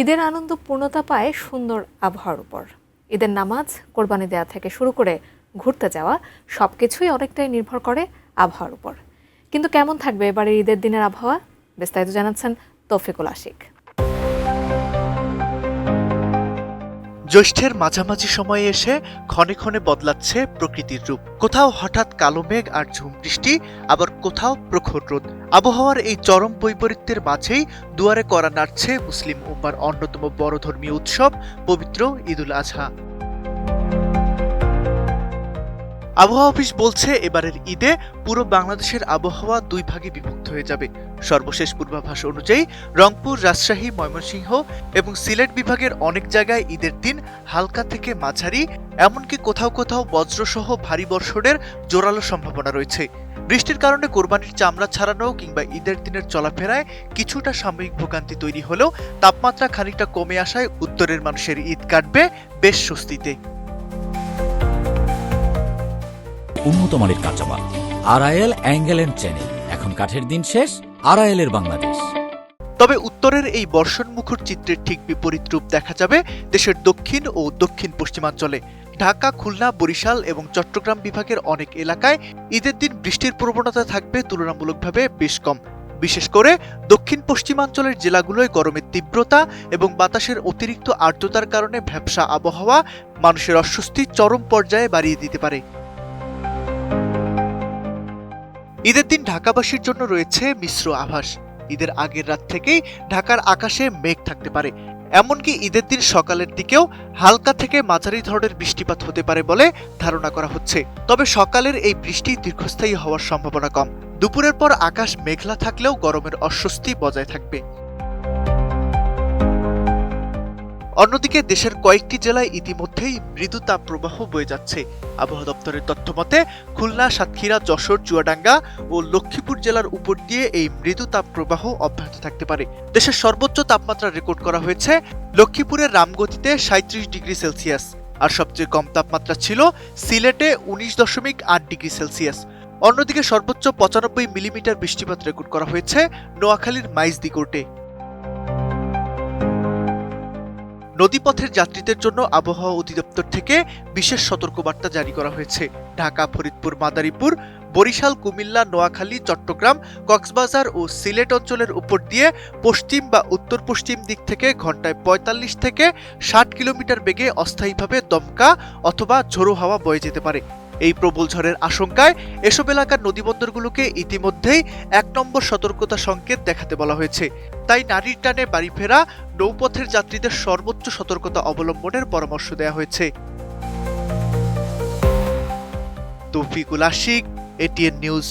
ঈদের আনন্দ পূর্ণতা পায় সুন্দর আবহাওয়ার উপর। ঈদের নামাজ, কোরবানি দেওয়া থেকে শুরু করে ঘুরতে যাওয়া সবকিছুই অনেকটাই নির্ভর করে আবহাওয়ার উপর। কিন্তু কেমন থাকবে এবারের ঈদের দিনের আবহাওয়া, বিস্তারিত জানাচ্ছেন তৌফিকুল আশিক। জ্যৈষ্ঠের মাঝামাঝি সময়ে এসে ক্ষণে ক্ষণে বদলাচ্ছে প্রকৃতির রূপ। কোথাও হঠাৎ কালো মেঘ আর ঝুম বৃষ্টি, আবার কোথাও প্রখর রোদ। আবহাওয়ার এই চরম বৈপরীত্যের মাঝেই দুয়ারে কড়া নাড়ছে মুসলিম উম্মার অন্যতম বড় ধর্মীয় উৎসব পবিত্র ঈদুল আজহা। আবহাওয়া অফিস বলছে এবারের ঈদে পুরো বাংলাদেশের আবহাওয়া দুই ভাগে বিভক্ত হয়ে যাবে। সর্বশেষ পূর্বাভাস অনুযায়ী রংপুর, রাজশাহী, ময়মনসিংহ এবং সিলেট বিভাগের অনেক জায়গায় ঈদের দিন হালকা থেকে মাঝারি, এমনকি কোথাও কোথাও বজ্রসহ ভারী বর্ষণের জোরালো সম্ভাবনা রয়েছে। বৃষ্টির কারণে কোরবানির চামড়া ছাড়ানো কিংবা ঈদের দিনের চলাফেরায় কিছুটা সাময়িক ভোগান্তি তৈরি হলেও তাপমাত্রা খানিকটা কমে আসায় উত্তরের মানুষের ঈদ কাটবে বেশ স্বস্তিতে। উন্নত মানের কাঁচামাল আরআইএল অ্যাঙ্গেল এন্ড চ্যানেল, এখন কাঠের দিন শেষ, আরআইএল এর বাংলাদেশ। তবে উত্তরের এই বর্ষণমুখর চিত্রের ঠিক বিপরীত রূপ দেখা যাবে দেশের দক্ষিণ ও দক্ষিণ পশ্চিমাঞ্চলে। ঢাকা, খুলনা, বরিশাল এবং চট্টগ্রাম বিভাগের অনেক এলাকায় ঈদের দিন বৃষ্টির প্রবণতা থাকবে তুলনামূলকভাবে বেশ কম। বিশেষ করে দক্ষিণ পশ্চিমাঞ্চলের জেলাগুলোয় গরমের তীব্রতা এবং বাতাসের অতিরিক্ত আর্দ্রতার কারণে ভ্যাপসা আবহাওয়া মানুষের অস্বস্তি চরম পর্যায়ে বাড়িয়ে দিতে পারে। ঈদের দিন ঢাকাবাসীর জন্য রয়েছে মিশ্র আভাস। ঈদের আগের রাত থেকেই ঢাকার আকাশে মেঘ থাকতে পারে, এমনকি ঈদের দিন সকালের দিকেও হালকা থেকে মাঝারি ধরনের বৃষ্টিপাত হতে পারে বলে ধারণা করা হচ্ছে। তবে সকালের এই বৃষ্টি দীর্ঘস্থায়ী হওয়ার সম্ভাবনা কম। দুপুরের পর আকাশ মেঘলা থাকলেও গরমের অস্বস্তি বজায় থাকবে। অন্যদিকে দেশের কয়েকটি জেলায় ইতিমধ্যেই মৃদু তাপপ্রবাহ বয়ে যাচ্ছে। আবহাওয়া দপ্তরের তথ্য মতে খুলনা, সাতক্ষীরা, যশোর, চুয়াডাঙ্গা ও লক্ষ্মীপুর জেলার উপর দিয়ে এই মৃদু তাপপ্রবাহ অব্যাহত থাকতে পারে। দেশের সর্বোচ্চ তাপমাত্রা রেকর্ড করা হয়েছে লক্ষ্মীপুরের রামগতিতে 37 ডিগ্রি সেলসিয়াস, আর সবচেয়ে কম তাপমাত্রা ছিল সিলেটে 19.8 ডিগ্রি সেলসিয়াস। অন্যদিকে সর্বোচ্চ 95 মিলিমিটার বৃষ্টিপাত রেকর্ড করা হয়েছে নোয়াখালীর মাইজদিকোটে। নদীপথের যাত্রীদের জন্য আবহাওয়া অধিদপ্তর থেকে বিশেষ সতর্কবার্তা জারি করা হয়েছে। ঢাকা, ফরিদপুর, মাদারীপুর, বরিশাল, কুমিল্লা, নোয়াখালী, চট্টগ্রাম, কক্সবাজার ও সিলেট অঞ্চলের উপর দিয়ে পশ্চিম বা উত্তর পশ্চিম দিক থেকে ঘন্টায় 45 থেকে 60 কিলোমিটার বেগে অস্থায়ীভাবে দমকা অথবা ঝোড়ো হাওয়া বয়ে যেতে পারে। এই প্রবল ঝড়ের আশঙ্কায় এসব এলাকার নদীবন্দরগুলোকে ইতিমধ্যেই 1 নম্বর সতর্কতা সংকেত দেখাতে বলা হয়েছে। তাই নারীর টানে বাড়ি ফেরা নৌপথের যাত্রীদের সর্বোচ্চ সতর্কতা অবলম্বনের পরামর্শ দেওয়া হয়েছে। Taufiqul Ashiq, ATN news.